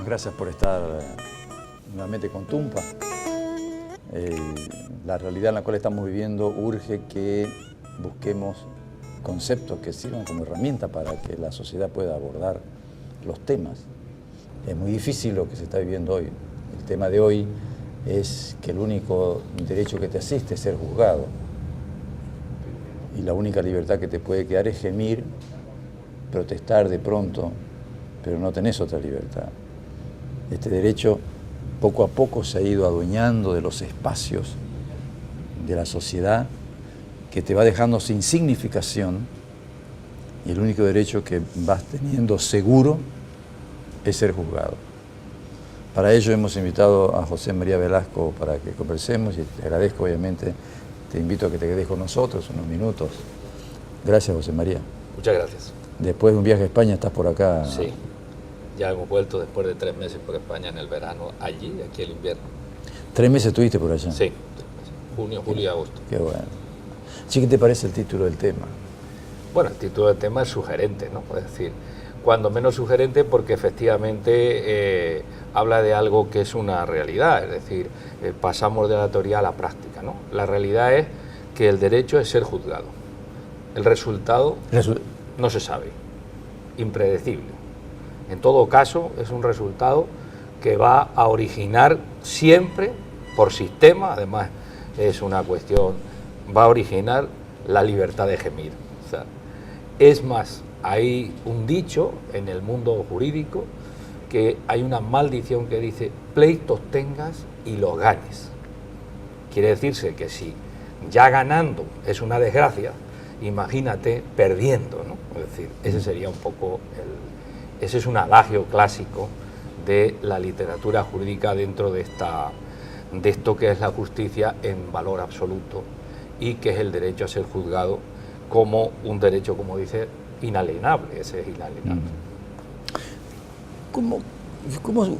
gracias por estar nuevamente con Tumpa. La realidad en la cual estamos viviendo urge que busquemos conceptos que sirvan como herramienta para que la sociedad pueda abordar los temas. Es muy difícil lo que se está viviendo hoy. El tema de hoy es que el único derecho que te asiste es ser juzgado. Y la única libertad que te puede quedar es gemir, protestar de pronto, pero no tenés otra libertad. Este derecho poco a poco se ha ido adueñando de los espacios de la sociedad, que te va dejando sin significación, y el único derecho que vas teniendo seguro es ser juzgado. Para ello hemos invitado a José María Velasco para que conversemos, y te agradezco, obviamente, te invito a que te quedes con nosotros unos minutos. Gracias, José María. Muchas gracias. Después de un viaje a España estás por acá. Sí, ya hemos vuelto después de 3 meses por España en el verano, allí, aquí el invierno. 3 meses estuviste por allá. Sí, 3 meses. Junio, julio y agosto. Qué bueno. Sí, ¿qué te parece el título del tema? Bueno, el título del tema es sugerente, ¿no? Es decir, cuando menos sugerente porque efectivamente habla de algo que es una realidad, es decir, pasamos de la teoría a la práctica, ¿no? La realidad es que el derecho es ser juzgado. El resultado no se sabe, impredecible. En todo caso, es un resultado que va a originar siempre, por sistema, además es una cuestión, va a originar la libertad de gemir. O sea, es más, hay un dicho en el mundo jurídico que hay una maldición que dice pleitos tengas y los ganes. Quiere decirse que si ya ganando es una desgracia, imagínate perdiendo, ¿no? Es decir, ese sería un poco ese es un adagio clásico de la literatura jurídica dentro de esto que es la justicia en valor absoluto y que es el derecho a ser juzgado como un derecho, como dice, inalienable. Ese es inalienable.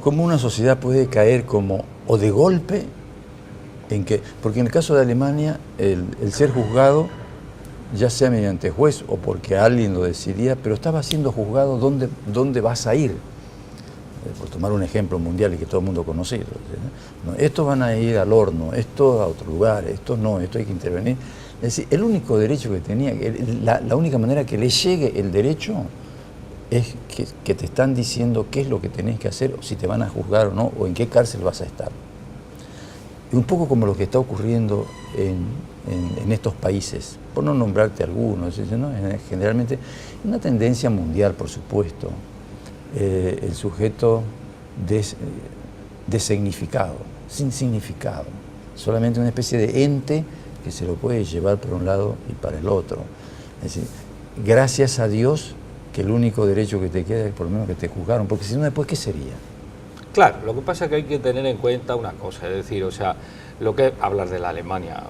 ¿Cómo una sociedad puede caer como o de golpe en que, porque en el caso de Alemania el ser juzgado, ya sea mediante juez o porque alguien lo decidía, pero estaba siendo juzgado dónde vas a ir. Por tomar un ejemplo mundial y que todo el mundo conoce, ¿no? Estos van a ir al horno, estos a otro lugar, estos no, esto hay que intervenir. Es decir, el único derecho que tenía, la única manera que le llegue el derecho es que te están diciendo qué es lo que tenés que hacer, o si te van a juzgar o no, o en qué cárcel vas a estar. Y un poco como lo que está ocurriendo en estos países, por no nombrarte algunos, ¿no? Generalmente una tendencia mundial, por supuesto, el sujeto designificado, sin significado, solamente una especie de ente que se lo puede llevar por un lado y para el otro. Es decir, gracias a Dios que el único derecho que te queda es por lo menos que te juzgaron, porque si no después, ¿qué sería? Claro, lo que pasa es que hay que tener en cuenta una cosa, es decir, o sea, lo que hablar de la Alemania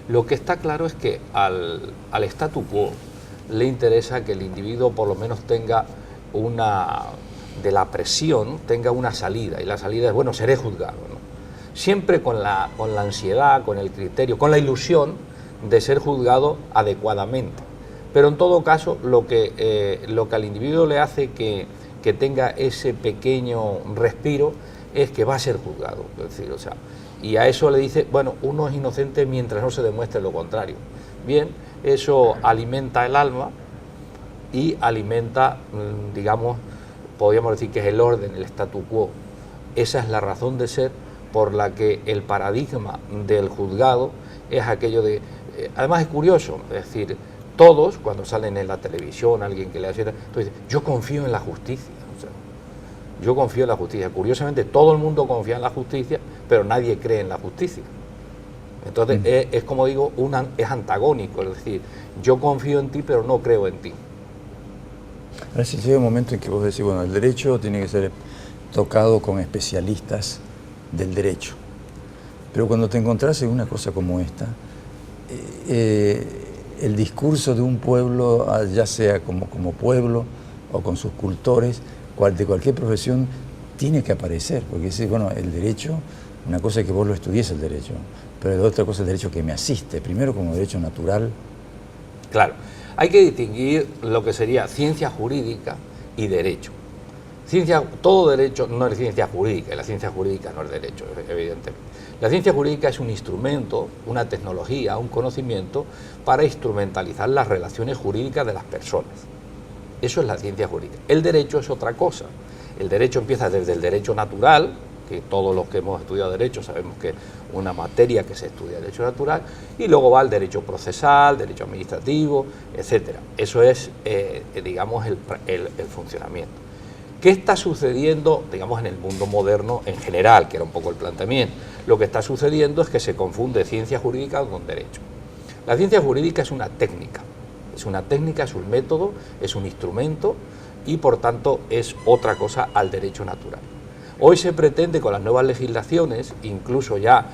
lo que está claro es que al statu quo le interesa que el individuo por lo menos tenga de la presión tenga una salida, y la salida es, bueno, seré juzgado, ¿no? Siempre con la ansiedad, con el criterio, con la ilusión de ser juzgado adecuadamente, pero en todo caso lo que al individuo le hace que tenga ese pequeño respiro es que va a ser juzgado, es decir, o sea, y a eso le dice, bueno, uno es inocente mientras no se demuestre lo contrario. Bien, eso alimenta el alma y alimenta, digamos, podríamos decir que es el orden, el statu quo. Esa es la razón de ser por la que el paradigma del juzgado es aquello de... además es curioso, es decir, todos cuando salen en la televisión, alguien que le hace... entonces, yo confío en la justicia. O sea, yo confío en la justicia. Curiosamente, todo el mundo confía en la justicia, pero nadie cree en la justicia. Entonces, es como digo, es antagónico, es decir, yo confío en ti, pero no creo en ti. Ahora sí llega un momento en que vos decís, bueno, el derecho tiene que ser tocado con especialistas del derecho. Pero cuando te encontrás en una cosa como esta, el discurso de un pueblo, ya sea como pueblo o con sus cultores, de cualquier profesión, tiene que aparecer, porque es, bueno, el derecho, una cosa es que vos lo estudies el derecho, pero otra cosa es el derecho que me asiste, primero como derecho natural. Claro, hay que distinguir lo que sería ciencia jurídica y derecho. Todo derecho no es ciencia jurídica, y la ciencia jurídica no es derecho, evidentemente. La ciencia jurídica es un instrumento, una tecnología, un conocimiento para instrumentalizar las relaciones jurídicas de las personas. Eso es la ciencia jurídica. El derecho es otra cosa. El derecho empieza desde el derecho natural, que todos los que hemos estudiado derecho sabemos que es una materia que se estudia derecho natural, y luego va el derecho procesal, derecho administrativo, etcétera. Eso es, digamos, el funcionamiento. ¿Qué está sucediendo, digamos, en el mundo moderno en general, que era un poco el planteamiento? Lo que está sucediendo es que se confunde ciencia jurídica con derecho. La ciencia jurídica es una técnica, es un método, es un instrumento y, por tanto, es otra cosa al derecho natural. Hoy se pretende, con las nuevas legislaciones, incluso ya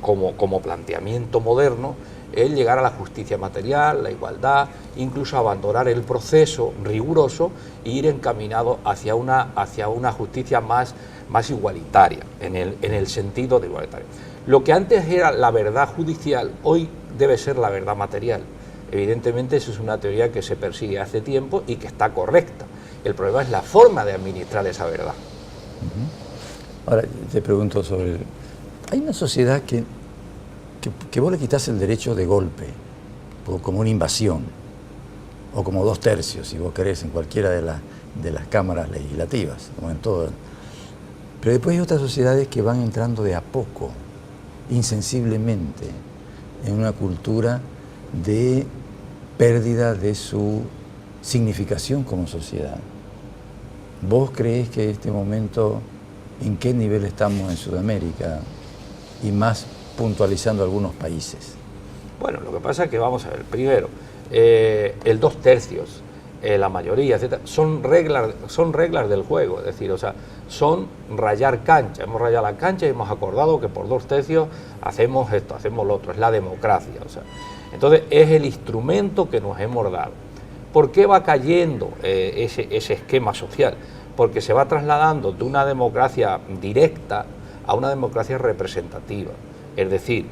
como planteamiento moderno, el llegar a la justicia material, la igualdad, incluso abandonar el proceso riguroso e ir encaminado hacia una justicia más igualitaria, en el sentido de igualitario. Lo que antes era la verdad judicial, hoy debe ser la verdad material. Evidentemente, eso es una teoría que se persigue hace tiempo y que está correcta. El problema es la forma de administrar esa verdad. Ahora, te pregunto sobre... Hay una sociedad que vos le quitas el derecho de golpe, como una invasión, o como 2/3, si vos querés, en cualquiera de las cámaras legislativas, como en todo. Pero después hay otras sociedades que van entrando de a poco, insensiblemente, en una cultura de pérdida de su significación como sociedad. ¿Vos creés que en este momento, en qué nivel estamos en Sudamérica, y más puntualizando algunos países? Bueno, lo que pasa es que, vamos a ver, primero, el 2/3, la mayoría, etcétera, son reglas del juego, es decir, o sea, son rayar cancha. Hemos rayado la cancha y hemos acordado que por 2/3 hacemos esto, hacemos lo otro, es la democracia. O sea, entonces es el instrumento que nos hemos dado. ¿Por qué va cayendo ese esquema social? Porque se va trasladando de una democracia directa a una democracia representativa. Es decir,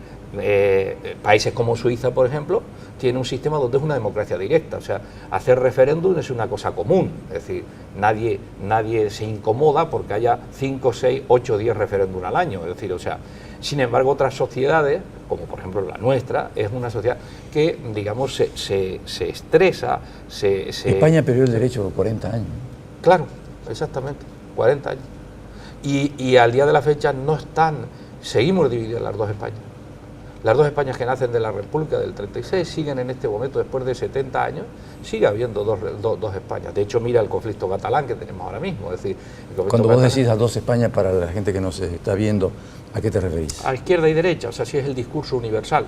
países como Suiza, por ejemplo, tiene un sistema donde es una democracia directa. O sea, hacer referéndum es una cosa común. Es decir, nadie se incomoda porque haya 5, 6, 8, 10 referéndum al año. Es decir, o sea, sin embargo, otras sociedades, como por ejemplo la nuestra, es una sociedad que, digamos, se estresa, España perdió el derecho por 40 años. Claro, exactamente, 40 años. Y al día de la fecha no están, seguimos divididos en las dos Españas. Las dos Españas que nacen de la República del 36 siguen en este momento, después de 70 años, sigue habiendo dos Españas. De hecho, mira el conflicto catalán que tenemos ahora mismo. Es decir, cuando vos decís las dos Españas, para la gente que nos está viendo, ¿a qué te referís? A izquierda y derecha, o sea, sí es el discurso universal.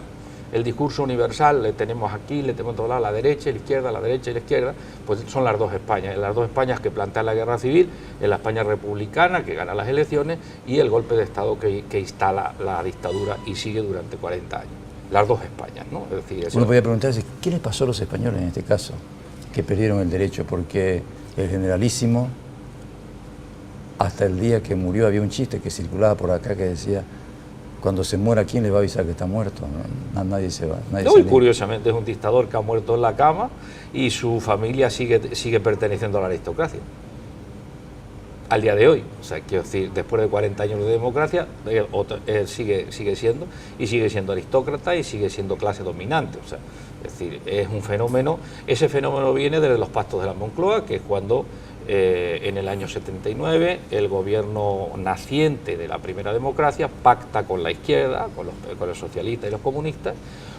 El discurso universal le tenemos aquí, le tenemos a todos lados, la derecha, la izquierda, la derecha y la izquierda, pues son las dos Españas. Las dos Españas que plantean la guerra civil, en la España republicana, que gana las elecciones, y el golpe de Estado que instala la dictadura y sigue durante 40 años. Las dos Españas, ¿no? Es decir, eso... Uno podría preguntarse, ¿qué les pasó a los españoles en este caso? Que perdieron el derecho, porque el Generalísimo, hasta el día que murió, había un chiste que circulaba por acá que decía: cuando se muera, ¿quién le va a avisar que está muerto? Nadie se va. Y curiosamente es un dictador que ha muerto en la cama y su familia sigue perteneciendo a la aristocracia. Al día de hoy, o sea, quiero decir, después de 40 años de democracia, él sigue siendo aristócrata y sigue siendo clase dominante. O sea, es decir, es un fenómeno, ese fenómeno viene desde los pactos de la Moncloa, que es cuando en el año 79 el gobierno naciente de la primera democracia pacta con la izquierda, con los socialistas y los comunistas,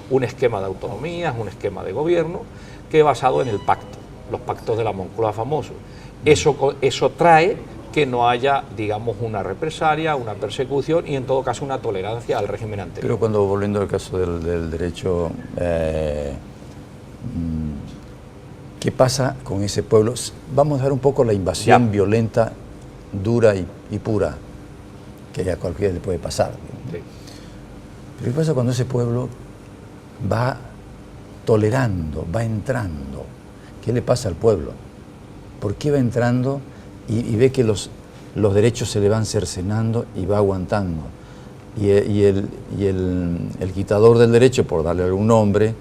un esquema de autonomías, un esquema de gobierno que es basado en el pacto, los pactos de la Moncloa famosos. Eso trae que no haya, digamos, una represalia, una persecución y en todo caso una tolerancia al régimen anterior. Pero cuando, volviendo al caso del derecho, ¿qué pasa con ese pueblo? Vamos a ver un poco la invasión violenta, dura y pura, que a cualquiera le puede pasar. Sí. Pero ¿qué pasa cuando ese pueblo va tolerando, va entrando? ¿Qué le pasa al pueblo? ¿Por qué va entrando y ve que los derechos se le van cercenando y va aguantando? Y el quitador del derecho, por darle algún nombre,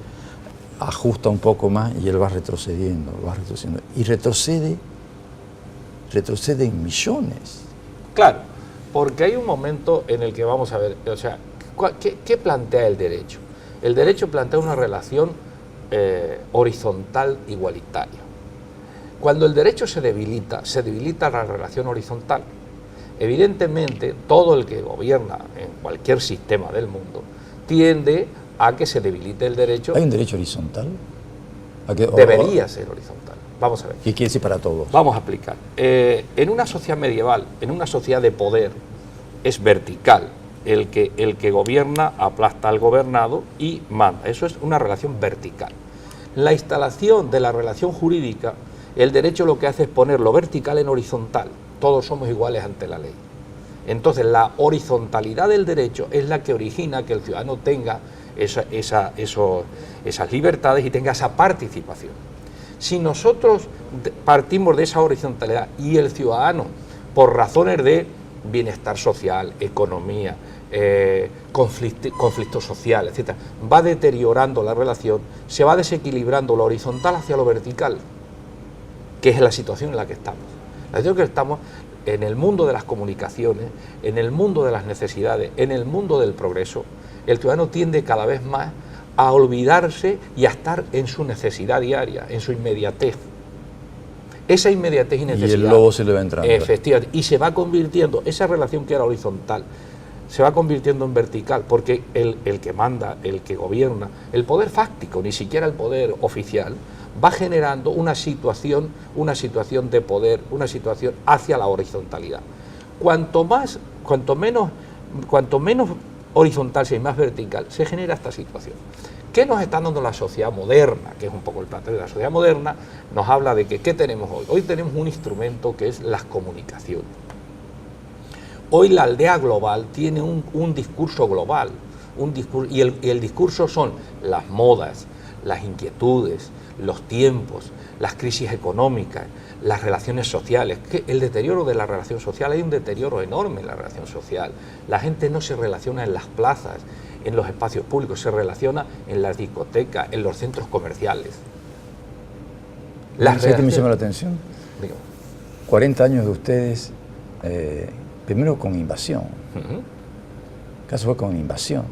ajusta un poco más y él va retrocediendo. Y retrocede retroceden millones. Claro, porque hay un momento en el que vamos a ver, o sea, ¿qué plantea el derecho? El derecho plantea una relación horizontal igualitaria. Cuando el derecho se debilita la relación horizontal. Evidentemente, todo el que gobierna en cualquier sistema del mundo tiende a que se debilite el derecho. ¿Hay un derecho horizontal? Debería ser horizontal. Vamos a ver. ¿Qué quiere decir para todos? Vamos a explicar. En una sociedad medieval, en una sociedad de poder, es vertical. El que gobierna aplasta al gobernado y manda. Eso es una relación vertical. La instalación de la relación jurídica, el derecho lo que hace es poner lo vertical en horizontal. Todos somos iguales ante la ley. Entonces, la horizontalidad del derecho es la que origina que el ciudadano tenga esas libertades y tenga esa participación. Si nosotros partimos de esa horizontalidad y el ciudadano, por razones de bienestar social, economía, conflicto social, etc., va deteriorando la relación, se va desequilibrando lo horizontal hacia lo vertical, que es la situación en la que estamos. La situación en la que estamos en el mundo de las comunicaciones, en el mundo de las necesidades, en el mundo del progreso, el ciudadano tiende cada vez más a olvidarse y a estar en su necesidad diaria, en su inmediatez. Esa inmediatez y necesidad. Y el lobo se le va entrando. Efectivamente. Y se va convirtiendo, esa relación que era horizontal, se va convirtiendo en vertical, porque el que manda, el que gobierna, el poder fáctico, ni siquiera el poder oficial, va generando una situación de poder, una situación hacia la horizontalidad. Cuanto menos horizontal sea y más vertical, se genera esta situación. ¿Qué nos está dando la sociedad moderna? Que es un poco el planteo de la sociedad moderna, nos habla de que ¿qué tenemos hoy? Hoy tenemos un instrumento que es las comunicaciones. Hoy la aldea global tiene un discurso global, y el discurso son las modas, las inquietudes, los tiempos, las crisis económicas, las relaciones sociales. El deterioro de la relación social, hay un deterioro enorme en la relación social. La gente no se relaciona en las plazas, en los espacios públicos, se relaciona en las discotecas, en los centros comerciales. ¿Sabes qué me llama la atención? Digo. 40 años de ustedes, primero con invasión. El caso fue con invasión.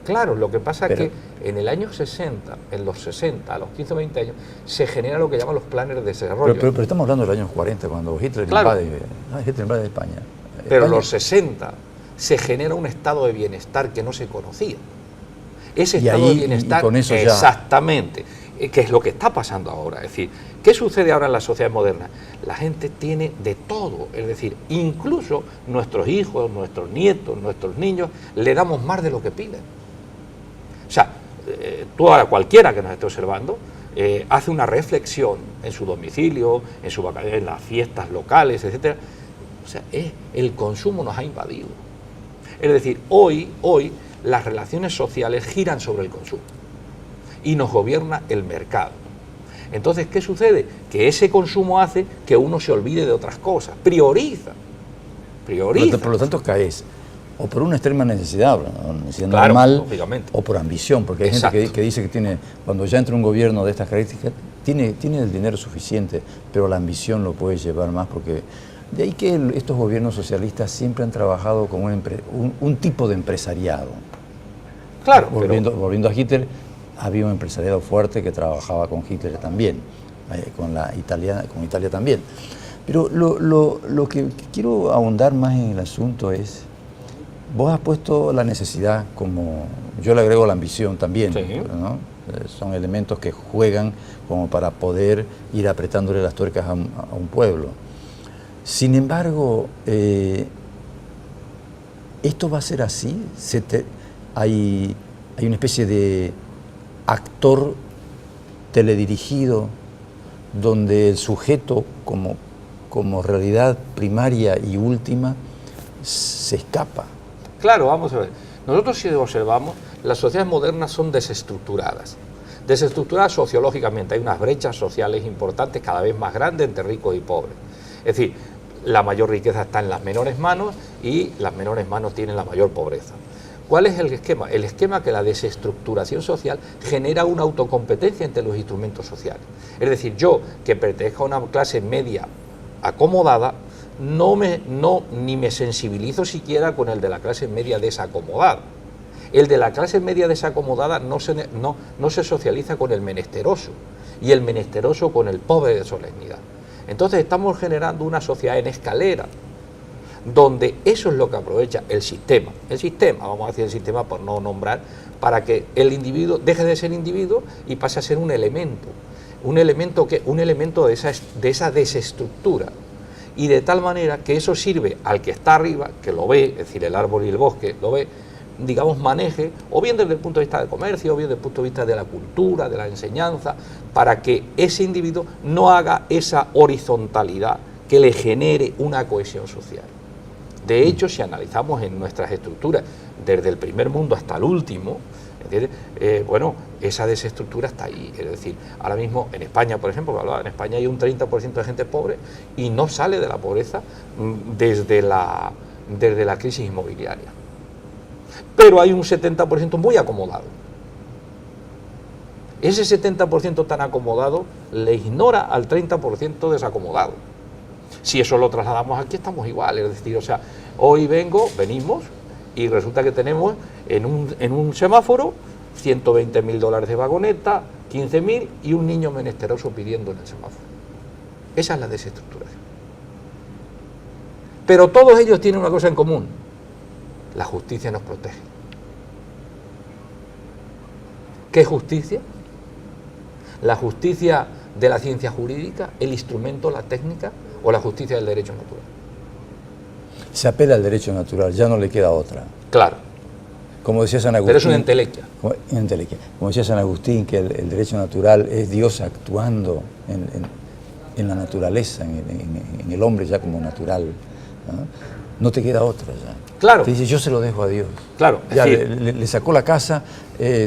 Claro, lo que pasa es que en el año 60, en los 60, a los 15 o 20 años, se genera lo que llaman los planes de desarrollo. Pero estamos hablando de los años 40, cuando Hitler invade España. Pero en los 60 se genera un estado de bienestar que no se conocía. Ese estado de bienestar, con eso exactamente, que es lo que está pasando ahora. Es decir, ¿qué sucede ahora en la sociedad moderna? La gente tiene de todo, es decir, incluso nuestros hijos, nuestros nietos, nuestros niños, le damos más de lo que piden. O sea, tú ahora, cualquiera que nos esté observando, hace una reflexión en su domicilio, en las fiestas locales, etcétera. O sea, el consumo nos ha invadido. Es decir, hoy las relaciones sociales giran sobre el consumo y nos gobierna el mercado. Entonces, ¿qué sucede? Que ese consumo hace que uno se olvide de otras cosas, prioriza. Por lo tanto, caes o por una extrema necesidad, necesidad claro, normal, lógicamente, o por ambición, porque hay gente que dice que tiene, cuando ya entra un gobierno de estas características, tiene el dinero suficiente, pero la ambición lo puede llevar más, porque de ahí que estos gobiernos socialistas siempre han trabajado con un tipo de empresariado. Claro, volviendo a Hitler, había un empresariado fuerte que trabajaba con Hitler también, con Italia también. Pero lo que quiero ahondar más en el asunto es, vos has puesto la necesidad como, yo le agrego la ambición también, sí, ¿no? Son elementos que juegan como para poder ir apretándole las tuercas a un pueblo. Sin embargo, ¿esto va a ser así? Hay una especie de actor teledirigido donde el sujeto como realidad primaria y última se escapa. Claro, vamos a ver. Nosotros, si observamos, las sociedades modernas son desestructuradas sociológicamente. Hay unas brechas sociales importantes, cada vez más grandes, entre ricos y pobres. Es decir, la mayor riqueza está en las menores manos y las menores manos tienen la mayor pobreza. ¿Cuál es el esquema? El esquema que la desestructuración social genera una autocompetencia entre los instrumentos sociales. Es decir, yo, que pertenezco a una clase media acomodada, ni me sensibilizo siquiera con el de la clase media desacomodada. El de la clase media desacomodada no se socializa con el menesteroso, y el menesteroso con el pobre de solemnidad. Entonces estamos generando una sociedad en escalera, donde eso es lo que aprovecha el sistema, vamos a decir el sistema por no nombrar, para que el individuo deje de ser individuo y pase a ser un elemento de esa desestructura, y de tal manera que eso sirve al que está arriba, que lo ve, es decir, el árbol y el bosque lo ve, digamos, maneje, o bien desde el punto de vista del comercio, o bien desde el punto de vista de la cultura, de la enseñanza, para que ese individuo no haga esa horizontalidad que le genere una cohesión social. De hecho, si analizamos en nuestras estructuras, desde el primer mundo hasta el último, bueno, esa desestructura está ahí. Es decir, ahora mismo en España, por ejemplo, en España hay un 30% de gente pobre y no sale de la pobreza desde la crisis inmobiliaria. Pero hay un 70% muy acomodado. Ese 70% tan acomodado le ignora al 30% desacomodado. Si eso lo trasladamos aquí, estamos igual. Es decir, o sea, hoy venimos y resulta que tenemos en un semáforo $120.000 de vagoneta, 15.000 y un niño menesteroso pidiendo en el semáforo. Esa es la desestructuración. Pero todos ellos tienen una cosa en común: la justicia nos protege. ¿Qué justicia? ¿La justicia de la ciencia jurídica, el instrumento, la técnica, o la justicia del derecho natural? Se apela al derecho natural, ya no le queda otra. Claro. Como decía San Agustín. Pero es una entelequia. Como decía San Agustín, que el derecho natural es Dios actuando en la naturaleza, en el hombre ya como natural. No te queda otra ya. Claro. Te dice, yo se lo dejo a Dios. Claro. Ya le sacó la casa,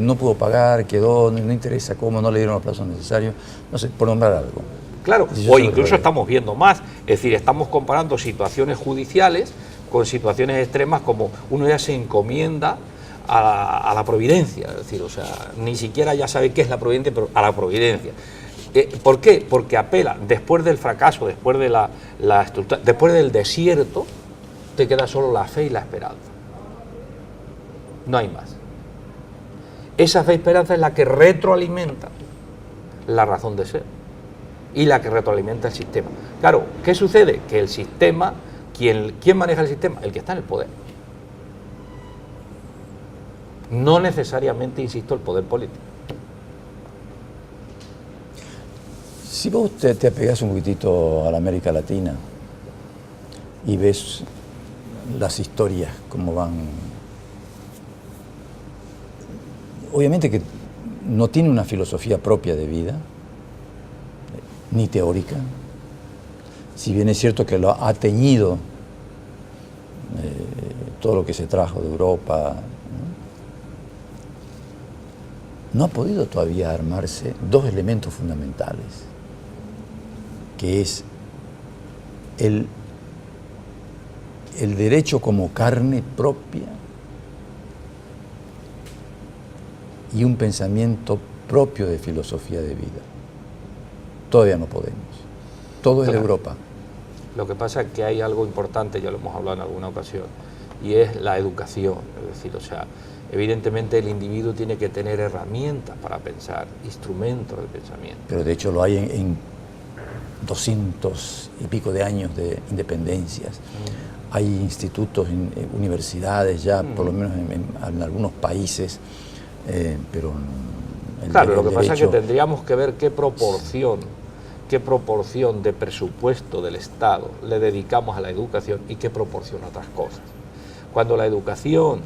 no pudo pagar, quedó, no interesa cómo, no le dieron los plazos necesarios, no sé, por nombrar algo. Claro, o incluso estamos viendo más, es decir, estamos comparando situaciones judiciales con situaciones extremas, como uno ya se encomienda a la providencia, es decir, o sea, ni siquiera ya sabe qué es la providencia, pero a la providencia. ¿Por qué? Porque apela, después del fracaso, después de la estructura, después del desierto, te queda solo la fe y la esperanza. No hay más. Esa fe y esperanza es la que retroalimenta la razón de ser y la que retroalimenta el sistema. Claro, ¿qué sucede? Que el sistema, ¿quién maneja el sistema? El que está en el poder. No necesariamente, insisto, el poder político. Si vos te apegás un poquitito a la América Latina y ves las historias, cómo van, obviamente que no tiene una filosofía propia de vida, ni teórica, si bien es cierto que lo ha teñido todo lo que se trajo de Europa, no ha podido todavía armarse dos elementos fundamentales, que es el derecho como carne propia y un pensamiento propio de filosofía de vida. Todavía no podemos. Todo es de Europa. Lo que pasa es que hay algo importante, ya lo hemos hablado en alguna ocasión, y es la educación. Es decir, o sea, evidentemente el individuo tiene que tener herramientas para pensar, instrumentos de pensamiento. Pero de hecho lo hay en 200 y pico de años de independencias. Hay institutos, universidades ya, por lo menos en algunos países, pero claro, lo que pasa es que tendríamos que ver qué proporción de presupuesto del Estado le dedicamos a la educación y qué proporción a otras cosas. Cuando la educación,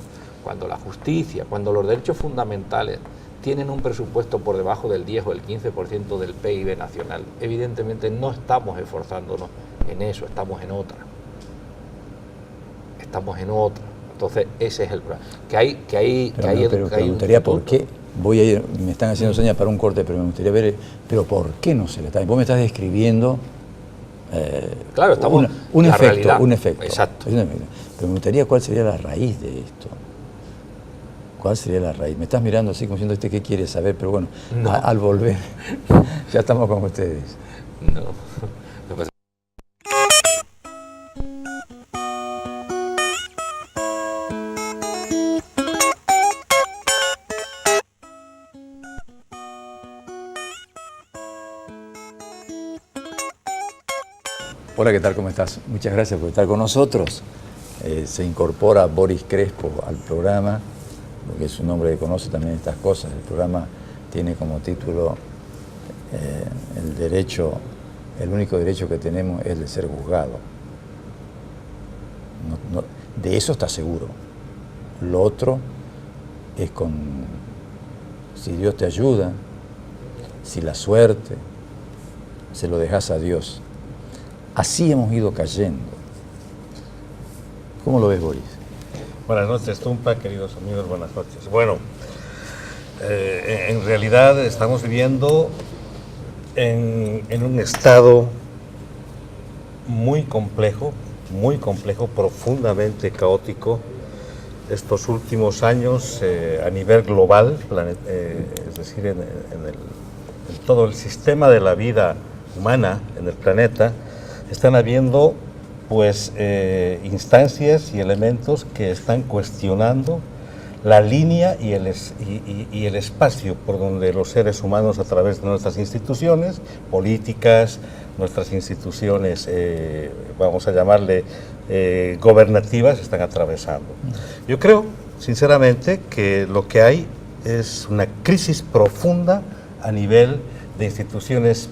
cuando la justicia, cuando los derechos fundamentales tienen un presupuesto por debajo del 10 o el 15% del PIB nacional, evidentemente no estamos esforzándonos en eso, estamos en otra. Entonces ese es el problema. Pero me gustaría por qué, me están haciendo señas para un corte, pero me gustaría ver, pero por qué no se le está. Vos me estás describiendo claro, estamos un efecto. Exacto. Pero me gustaría cuál sería la raíz de esto. ¿Cuál sería la raíz? Me estás mirando así como diciendo qué quiere saber, pero bueno, no. Al volver ya estamos con ustedes. No. Hola, ¿qué tal? ¿Cómo estás? Muchas gracias por estar con nosotros. Se incorpora Boris Crespo al programa, porque es un hombre que conoce también estas cosas. El programa tiene como título el derecho, el único derecho que tenemos es el de ser juzgado. De eso está seguro. Lo otro es si Dios te ayuda, si la suerte, se lo dejas a Dios. Así hemos ido cayendo. ¿Cómo lo ves, Boris? Buenas noches, Tumpa, queridos amigos, buenas noches. Bueno, en realidad estamos viviendo en un estado muy complejo, profundamente caótico. Estos últimos años a nivel global, es decir, en todo el sistema de la vida humana en el planeta, están habiendo pues instancias y elementos que están cuestionando la línea y el espacio por donde los seres humanos, a través de nuestras instituciones políticas, nuestras instituciones, vamos a llamarle gobernativas, están atravesando. Yo creo, sinceramente, que lo que hay es una crisis profunda a nivel de instituciones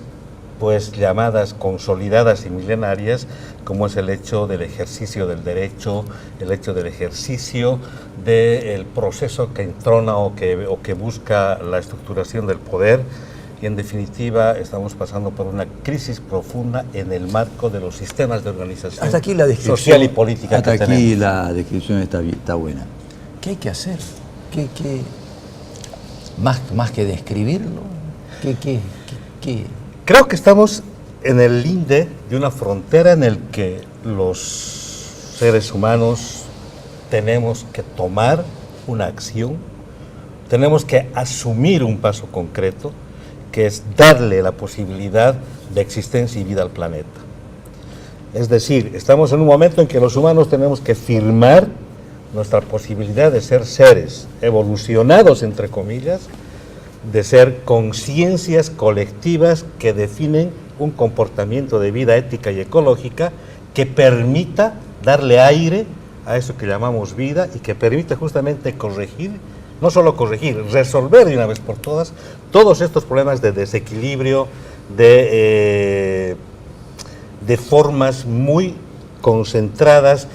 pues llamadas consolidadas y milenarias, como es el hecho del ejercicio del derecho, el hecho del ejercicio del proceso que entrona o que busca la estructuración del poder. Y en definitiva estamos pasando por una crisis profunda en el marco de los sistemas de organización hasta aquí la descripción, social y política hasta que aquí tenemos. La descripción está buena. ¿Qué hay que hacer? Más que describirlo? ¿Qué? Creo que estamos en el linde de una frontera en el que los seres humanos tenemos que tomar una acción, tenemos que asumir un paso concreto, que es darle la posibilidad de existencia y vida al planeta. Es decir, estamos en un momento en que los humanos tenemos que firmar nuestra posibilidad de ser seres evolucionados, entre comillas, de ser conciencias colectivas que definen un comportamiento de vida ética y ecológica que permita darle aire a eso que llamamos vida y que permita justamente corregir, no solo corregir, resolver de una vez por todas todos estos problemas de desequilibrio, de formas muy concentradas.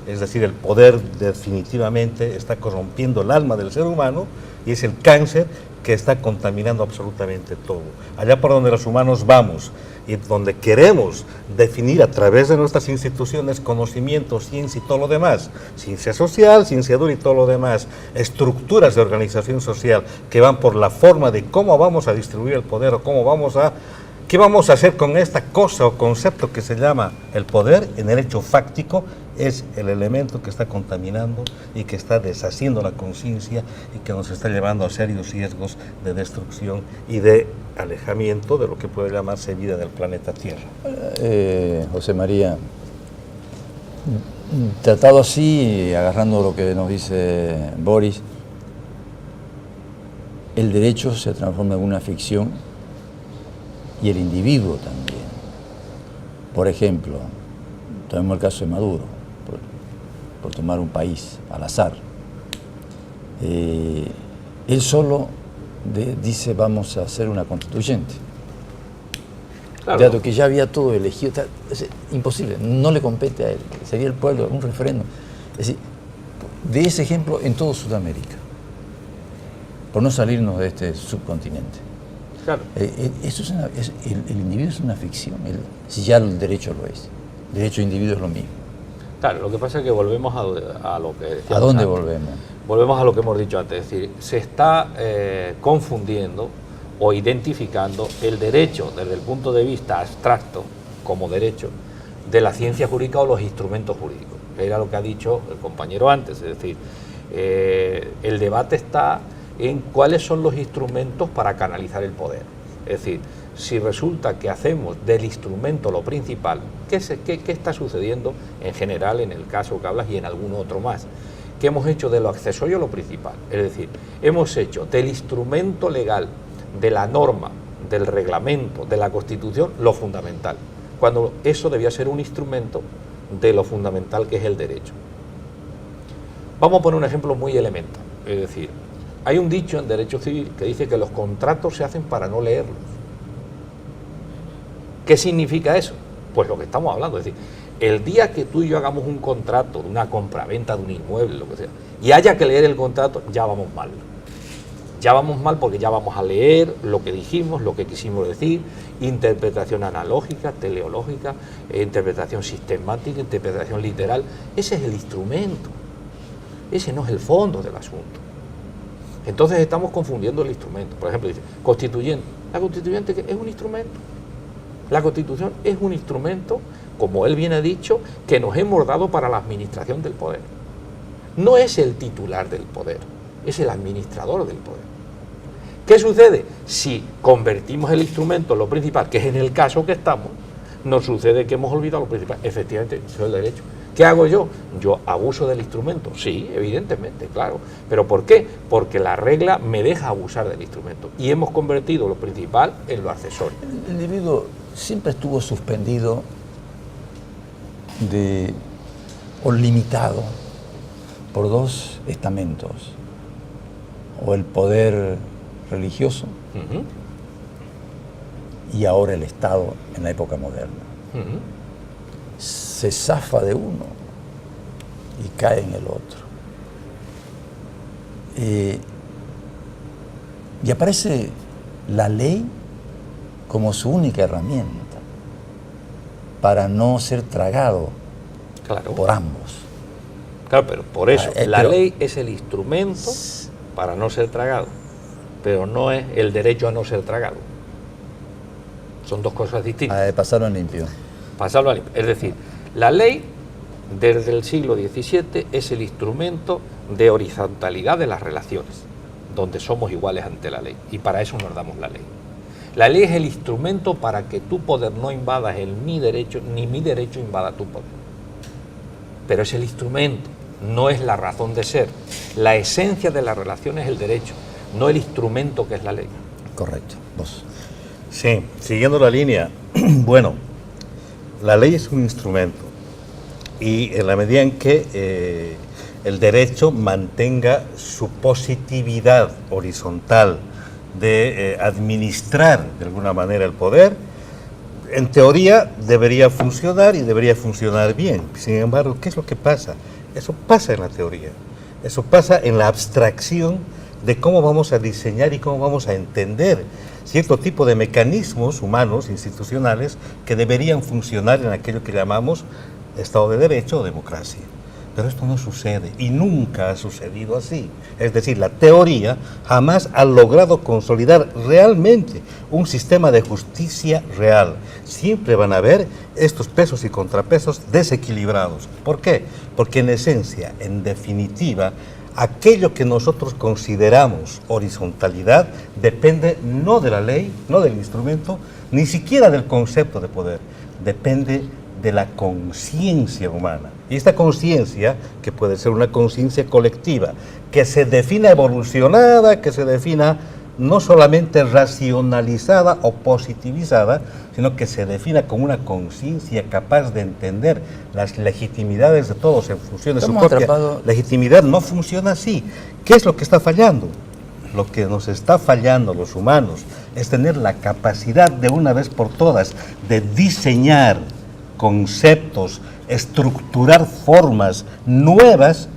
Es decir, el poder definitivamente está corrompiendo el alma del ser humano y es el cáncer que está contaminando absolutamente todo. Allá por donde los humanos vamos y donde queremos definir a través de nuestras instituciones conocimiento, ciencia y todo lo demás, ciencia social, ciencia dura y todo lo demás, estructuras de organización social que van por la forma de cómo vamos a distribuir el poder o qué vamos a hacer con esta cosa o concepto que se llama el poder, en el hecho fáctico es el elemento que está contaminando y que está deshaciendo la conciencia y que nos está llevando a serios riesgos de destrucción y de alejamiento de lo que puede llamarse vida del planeta Tierra. José María, tratado así, agarrando lo que nos dice Boris, el derecho se transforma en una ficción y el individuo también. Por ejemplo, tomemos el caso de Maduro, por tomar un país al azar. Él solo dice vamos a hacer una constituyente. Claro. Dado que ya había todo elegido, es imposible, no le compete a él, sería el pueblo, un referéndum. Es decir, de ese ejemplo en todo Sudamérica, por no salirnos de este subcontinente. Claro. Eso el individuo es una ficción, si ya el derecho lo es. El derecho de individuo es lo mismo. Claro, lo que pasa es que volvemos a lo que decíamos ¿A dónde antes. volvemos? Volvemos a lo que hemos dicho antes, es decir, se está confundiendo o identificando el derecho desde el punto de vista abstracto, como derecho, de la ciencia jurídica o los instrumentos jurídicos. Era lo que ha dicho el compañero antes, es decir, el debate está en cuáles son los instrumentos para canalizar el poder. Es decir, si resulta que hacemos del instrumento lo principal, ¿qué está sucediendo en general en el caso que hablas y en algún otro más? Que hemos hecho de lo accesorio lo principal, es decir, hemos hecho del instrumento legal, de la norma, del reglamento, de la Constitución, lo fundamental. cuando eso debía ser un instrumento de lo fundamental que es el derecho. Vamos a poner un ejemplo muy elemental, es decir, hay un dicho en derecho civil que dice que los contratos se hacen para no leerlos. ¿Qué significa eso? Pues lo que estamos hablando, es decir, el día que tú y yo hagamos un contrato de una compraventa de un inmueble, lo que sea, y haya que leer el contrato, ya vamos mal. Ya vamos mal porque ya vamos a leer lo que dijimos, lo que quisimos decir, interpretación analógica, teleológica, interpretación sistemática, interpretación literal. Ese es el instrumento, ese no es el fondo del asunto. Entonces estamos confundiendo el instrumento. Por ejemplo, dice, constituyente. La constituyente es un instrumento. La Constitución es un instrumento, como él bien ha dicho, que nos hemos dado para la administración del poder. No es el titular del poder, es el administrador del poder. ¿Qué sucede? Si convertimos el instrumento en lo principal, que es en el caso que estamos, nos sucede que hemos olvidado lo principal. Efectivamente, eso es el derecho. ¿Qué hago yo? Yo abuso del instrumento. Sí, evidentemente, claro. ¿Pero por qué? Porque la regla me deja abusar del instrumento. Y hemos convertido lo principal en lo accesorio. El individuo siempre estuvo suspendido o limitado por dos estamentos, o el poder religioso y ahora el Estado en la época moderna. Se zafa de uno y cae en el otro. Y aparece la ley como su única herramienta para no ser tragado por ambos. Claro, pero por eso, la ley es el instrumento para no ser tragado, pero no es el derecho a no ser tragado. Son dos cosas distintas. Pasarlo en limpio. Pasarlo a limpio. Es decir, la ley desde el siglo XVII es el instrumento de horizontalidad de las relaciones, donde somos iguales ante la ley, y para eso nos damos la ley. La ley es el instrumento para que tu poder no invadas mi derecho, ni mi derecho invada tu poder. Pero es el instrumento, no es la razón de ser. La esencia de la relación es el derecho, no el instrumento que es la ley. Correcto. ¿Vos? Sí, siguiendo la línea, bueno, la ley es un instrumento y en la medida en que el derecho mantenga su positividad horizontal de administrar de alguna manera el poder, en teoría debería funcionar y debería funcionar bien. Sin embargo, ¿qué es lo que pasa? Eso pasa en la teoría, eso pasa en la abstracción de cómo vamos a diseñar y cómo vamos a entender cierto tipo de mecanismos humanos, institucionales, que deberían funcionar en aquello que llamamos Estado de Derecho o democracia. Pero esto no sucede y nunca ha sucedido así. Es decir, la teoría jamás ha logrado consolidar realmente un sistema de justicia real. Siempre van a haber estos pesos y contrapesos desequilibrados. ¿Por qué? Porque en esencia, en definitiva, aquello que nosotros consideramos horizontalidad depende no de la ley, no del instrumento, ni siquiera del concepto de poder. Depende de la conciencia humana. Y esta conciencia, que puede ser una conciencia colectiva, que se defina evolucionada, que se defina no solamente racionalizada o positivizada, sino que se defina como una conciencia capaz de entender las legitimidades de todos en función de su propia legitimidad, no funciona así. ¿Qué es lo que está fallando? Lo que nos está fallando a los humanos es tener la capacidad de una vez por todas de diseñar conceptos, estructurar formas nuevas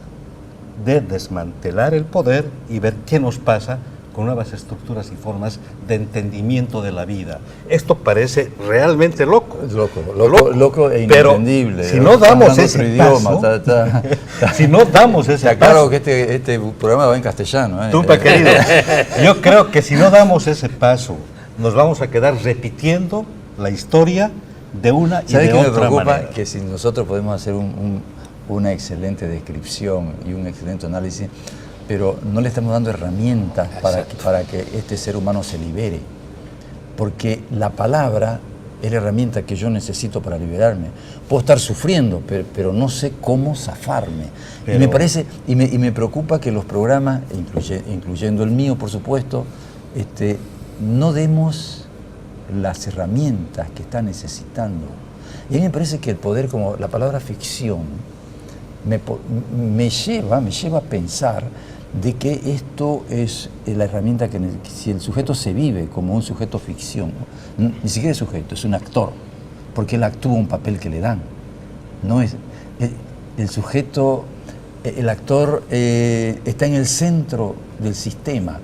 de desmantelar el poder y ver qué nos pasa con nuevas estructuras y formas de entendimiento de la vida. Esto parece realmente loco. Es loco e inentendible. Pero si no damos ese paso, si no damos ese paso... Claro que este programa va en castellano. Tumpa, querido, yo creo que si no damos ese paso, nos vamos a quedar repitiendo la historia de una y de otra manera. ¿Sabes qué me preocupa? Que si nosotros podemos hacer una excelente descripción y un excelente análisis, pero no le estamos dando herramientas para que este ser humano se libere. Porque la palabra es la herramienta que yo necesito para liberarme. Puedo estar sufriendo, pero no sé cómo zafarme. Y me parece, y me preocupa que los programas, incluyendo el mío, por supuesto, no demos las herramientas que está necesitando Y a mí me parece que el poder, como la palabra ficción, me lleva a pensar de que esto es la herramienta que si el sujeto se vive como un sujeto ficción, ni siquiera es sujeto, es un actor, porque él actúa un papel que le dan. No es el sujeto, el actor está en el centro del sistema,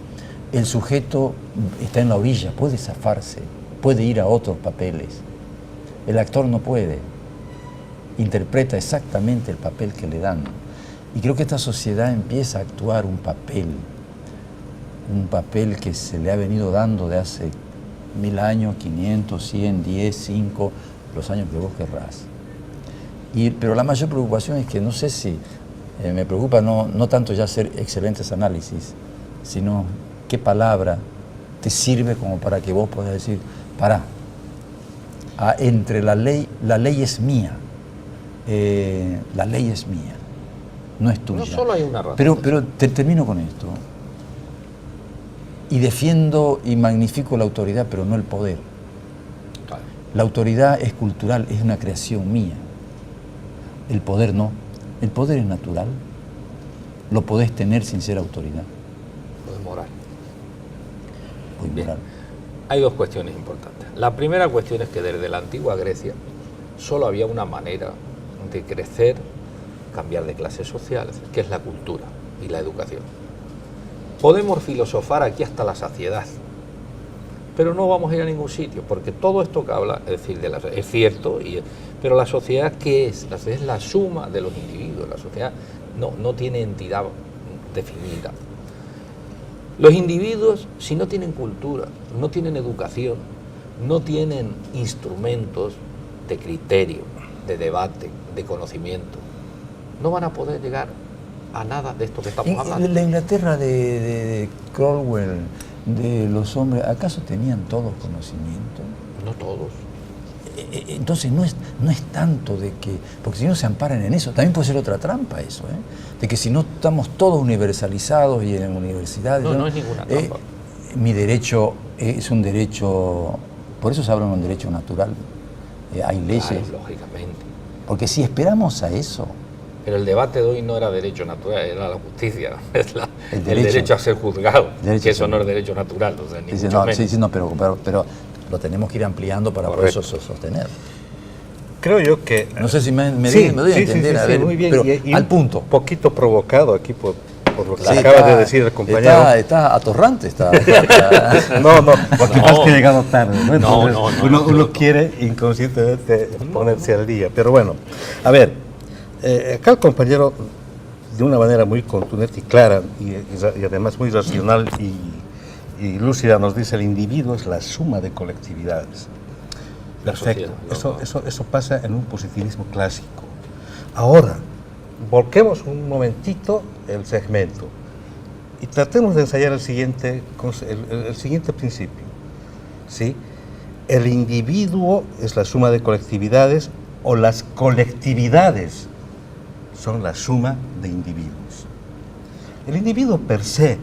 el sujeto está en la orilla, puede zafarse, puede ir a otros papeles. El actor no puede, interpreta exactamente el papel que le dan. Y creo que esta sociedad empieza a actuar un papel que se le ha venido dando de hace 1000 años, 500, 100, 10, 5, los años que vos querrás. Pero la mayor preocupación es que no sé si, me preocupa no tanto ya hacer excelentes análisis, sino qué palabra te sirve como para que vos puedas decir, pará, entre la ley es mía, la ley es mía. No es tuya. No solo hay una razón. Pero termino con esto. Y defiendo y magnifico la autoridad, pero no el poder. Claro. La autoridad es cultural, es una creación mía. El poder no. El poder es natural. Lo podés tener sin ser autoridad. Lo de moral. Muy moral. Hay dos cuestiones importantes. La primera cuestión es que desde la antigua Grecia solo había una manera de crecer, cambiar de clase social, que es la cultura y la educación. Podemos filosofar aquí hasta la saciedad, pero no vamos a ir a ningún sitio, porque todo esto que habla, es decir, es cierto, pero la sociedad, ¿qué es? La sociedad es la suma de los individuos, la sociedad no tiene entidad definida. Los individuos, si no tienen cultura, no tienen educación, no tienen instrumentos de criterio, de debate, de conocimiento, no van a poder llegar a nada de esto que estamos hablando. La Inglaterra de Cromwell, de los hombres, ¿acaso tenían todos conocimiento? No todos. Entonces no es tanto de que, porque si no se amparan en eso, también puede ser otra trampa eso, de que si no estamos todos universalizados y en universidades... No es ninguna trampa. Mi derecho es un derecho, por eso se habla de un derecho natural, hay leyes. Claro, lógicamente. Porque si esperamos a eso... Pero el debate de hoy no era derecho natural, era la justicia, el derecho a ser juzgado, que eso no es derecho natural, o sea, ni mucho menos. Sí, pero lo tenemos que ir ampliando para poder sostener. Creo yo que... No sé si me doy a entender, a ver, muy bien, pero y al punto. Un poquito provocado aquí por lo que acaba de decir el compañero. Está atorrante. No, porque pasa que he llegado tarde. ¿No? Uno quiere inconscientemente ponerse al día. Pero bueno, a ver, acá el compañero, de una manera muy contundente y clara, y además muy racional y lúcida, nos dice: el individuo es la suma de colectividades. Perfecto. Eso pasa en un positivismo clásico. Ahora, volquemos un momentito el segmento y tratemos de ensayar el siguiente principio. ¿Sí? El individuo es la suma de colectividades, o las colectividades son la suma de individuos. El individuo per se,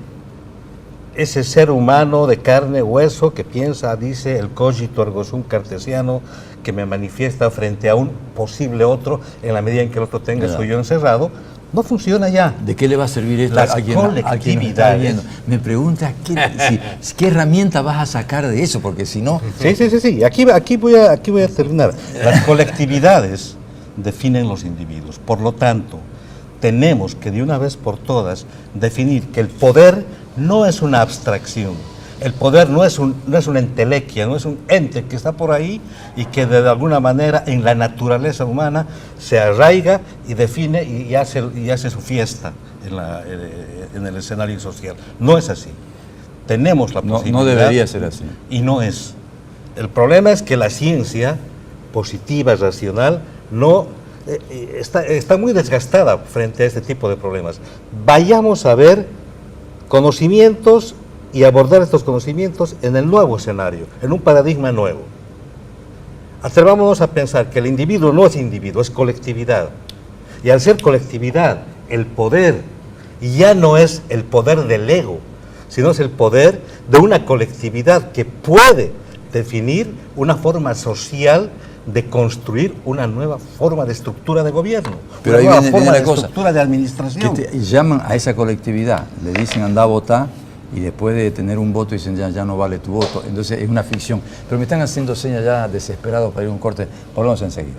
ese ser humano de carne y hueso que piensa, dice el cogito ergo sum cartesiano, que me manifiesta frente a un posible otro en la medida en que el otro tenga su yo encerrado, no funciona ya. ¿De qué le va a servir esto Las a quien está viendo? Me pregunta qué herramienta vas a sacar de eso, porque si no... Sí. Aquí voy a terminar. Las colectividades definen los individuos. Por lo tanto, tenemos que de una vez por todas definir que el poder no es una abstracción. El poder no es una entelequia, no es un ente que está por ahí y que de alguna manera en la naturaleza humana se arraiga y define y hace su fiesta en el escenario social. No es así. Tenemos la posibilidad. No debería ser así. Y no es. El problema es que la ciencia positiva, racional, está muy desgastada frente a este tipo de problemas. Vayamos a ver conocimientos y abordar estos conocimientos en el nuevo escenario, en un paradigma nuevo. Atrevámonos a pensar que el individuo no es individuo, es colectividad. Y al ser colectividad, el poder ya no es el poder del ego, sino es el poder de una colectividad que puede definir una forma social de construir una nueva forma de estructura de gobierno, Pero una ahí nueva viene forma la de cosa, estructura de administración. y llaman a esa colectividad, le dicen anda a votar y después de tener un voto dicen ya no vale tu voto. Entonces es una ficción. Pero me están haciendo señas ya desesperados para ir a un corte. Volvemos enseguida.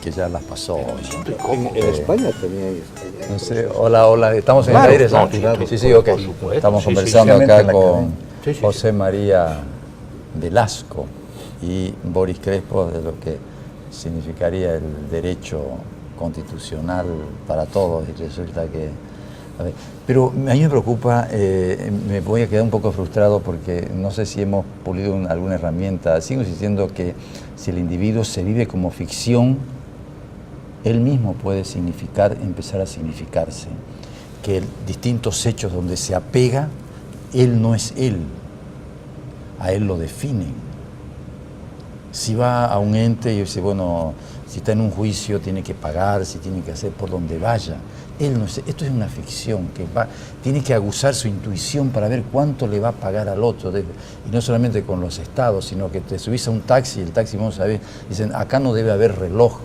Que ya las pasó. En España teníais. No sé, hola, estamos en Claro, el aire, ¿no? no, claro, Sí, ok. por supuesto. Estamos Sí, sí, conversando sí, acá en la con cadena. Sí, sí, José María Velasco y Boris Crespo de lo que significaría el derecho constitucional para todos, y resulta que... a ver, pero a mí me preocupa, me voy a quedar un poco frustrado porque no sé si hemos pulido alguna herramienta. Sigo insistiendo que si el individuo se vive como ficción, él mismo puede empezar a significarse, que distintos hechos donde se apega, él no es él, a él lo definen. Si va a un ente y dice, bueno, si está en un juicio tiene que pagar, si tiene que hacer por donde vaya, él no es, esto es una ficción, tiene que aguzar su intuición para ver cuánto le va a pagar al otro, y no solamente con los estados, sino que te subís a un taxi y el taxi, vamos a ver, dicen, acá no debe haber reloj,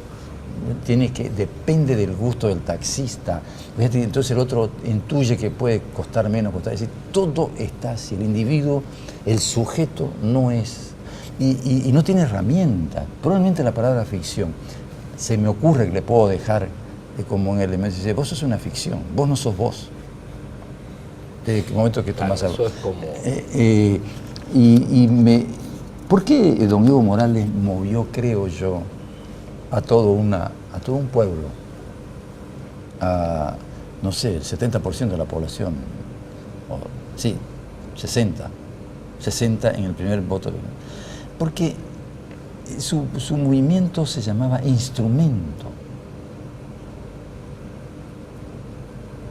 depende del gusto del taxista. Entonces el otro intuye que puede costar menos, es decir, todo está así, el individuo, el sujeto no es, y no tiene herramienta. Probablemente la palabra ficción, se me ocurre que le puedo dejar como un elemento, dice, vos sos una ficción, vos no sos vos. Desde el momento que tomás algo. Eso es como... ¿Por qué don Evo Morales movió, creo yo, a todo un pueblo, a, no sé, el 70% de la población, sí, 60 en el primer voto? Porque su movimiento se llamaba instrumento.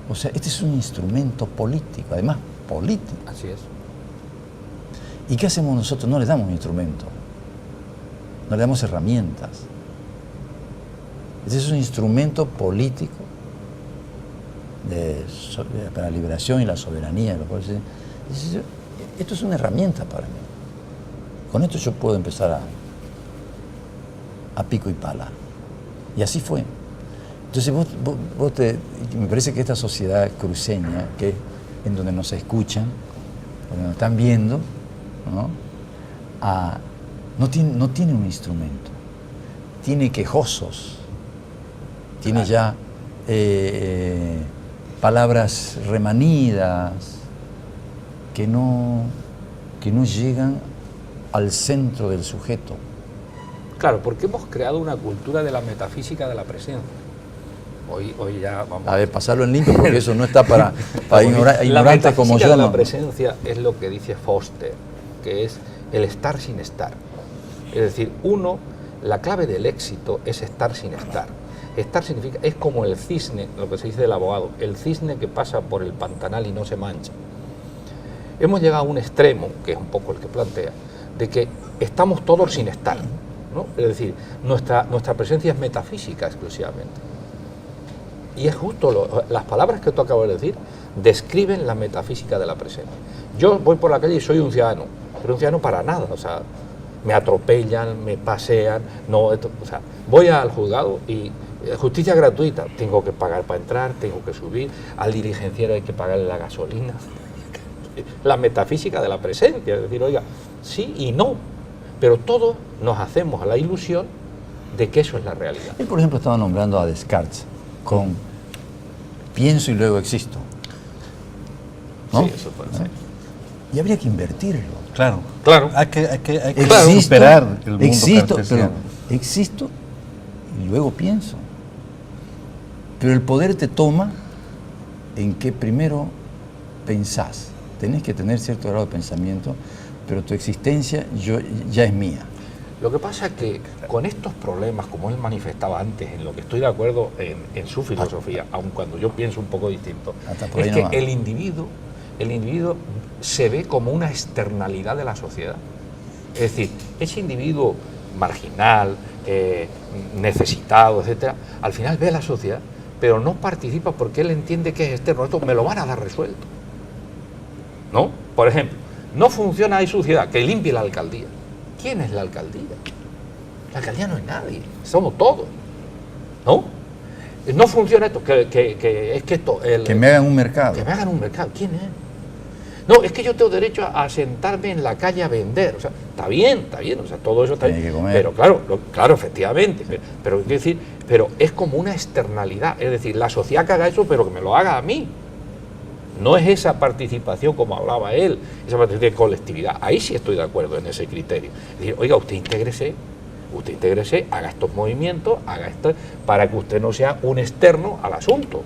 O sea, este es un instrumento político, además político. Así es. ¿Y qué hacemos nosotros? No le damos un instrumento, no le damos herramientas. Este es un instrumento político para la liberación y la soberanía de los pueblos. Esto es una herramienta para mí. Con esto yo puedo empezar a pico y pala. Y así fue. Entonces me parece que esta sociedad cruceña, que en donde nos escuchan, donde nos están viendo, no tiene un instrumento, tiene quejosos, tiene ya palabras remanidas que no llegan al centro del sujeto. Claro, porque hemos creado una cultura de la metafísica de la presencia. Hoy ya vamos... A ver, pasarlo en limpio porque eso no está para ignorantes como yo. La metafísica de la presencia es lo que dice Foster, que es el estar sin estar. Es decir, la clave del éxito es estar sin estar. Estar significa, es como el cisne, lo que se dice del abogado, el cisne que pasa por el pantanal y no se mancha. Hemos llegado a un extremo, que es un poco el que plantea, de que estamos todos sin estar, ¿no? Es decir, nuestra presencia es metafísica exclusivamente. Y es justo, las palabras que tú acabas de decir describen la metafísica de la presencia. Yo voy por la calle y soy un ciudadano, pero un ciudadano para nada, o sea, me atropellan, me pasean, o sea, voy al juzgado y justicia gratuita, tengo que pagar para entrar, tengo que subir, al diligenciero hay que pagarle la gasolina. La metafísica de la presencia, es decir, oiga, sí y no, pero todos nos hacemos a la ilusión de que eso es la realidad. Él, por ejemplo, estaba nombrando a Descartes con pienso y luego existo, ¿no? Sí, eso puede ser. Y habría que invertirlo. Claro. Hay que superar el mundo cartesiano. Pero existo y luego pienso. Pero el poder te toma en que primero pensás. Tenés que tener cierto grado de pensamiento, pero tu existencia ya es mía. Lo que pasa es que con estos problemas, como él manifestaba antes, en lo que estoy de acuerdo en su filosofía, aun cuando yo pienso un poco distinto, es que el individuo se ve como una externalidad de la sociedad. Es decir, ese individuo marginal, necesitado, etcétera, al final ve a la sociedad, pero no participa porque él entiende que es externo. Esto me lo van a dar resuelto. ¿no? Por ejemplo, no funciona, hay suciedad, que limpie la alcaldía. ¿Quién es la alcaldía? La alcaldía no es nadie, somos todos, ¿no? No funciona esto, es que esto... Que me hagan un mercado. Que me hagan un mercado, ¿quién es? No, es que yo tengo derecho a sentarme en la calle a vender, o sea, está bien, o sea, todo eso está Tiene bien, que comer. pero claro, efectivamente, pero quiero decir, pero es como una externalidad, es decir, la sociedad que haga eso, pero que me lo haga a mí. No es esa participación como hablaba él, esa participación de colectividad. Ahí sí estoy de acuerdo en ese criterio. Es decir, oiga, usted intégrese, haga estos movimientos, haga esto, para que usted no sea un externo al asunto.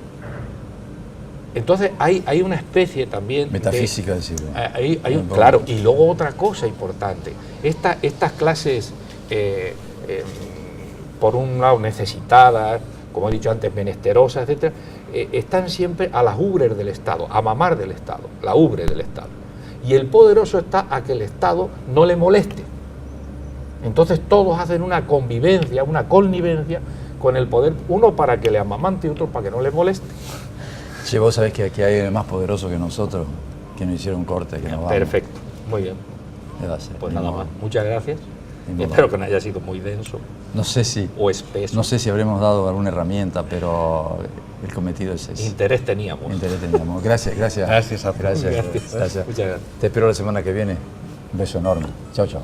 Entonces hay una especie también metafísica, decirlo. Claro, y luego otra cosa importante. Estas clases, por un lado necesitadas, como he dicho antes, menesterosas, etcétera, están siempre a las ubres del Estado, a mamar del Estado, la ubre del Estado. Y el poderoso está a que el Estado no le moleste. Entonces todos hacen una convivencia, una connivencia con el poder, uno para que le amamante y otro para que no le moleste. Che, vos sabés que aquí hay más poderoso que nosotros, que nos hicieron corte, que nos vamos. Perfecto, muy bien. Pues nada más, muchas gracias. Espero que no haya sido muy denso. No sé si. O espeso. No sé si habremos dado alguna herramienta, pero el cometido es ese. Interés teníamos. Gracias. Gracias a todos. Gracias. Muchas gracias. Te espero la semana que viene. Un beso enorme. Chao, chao.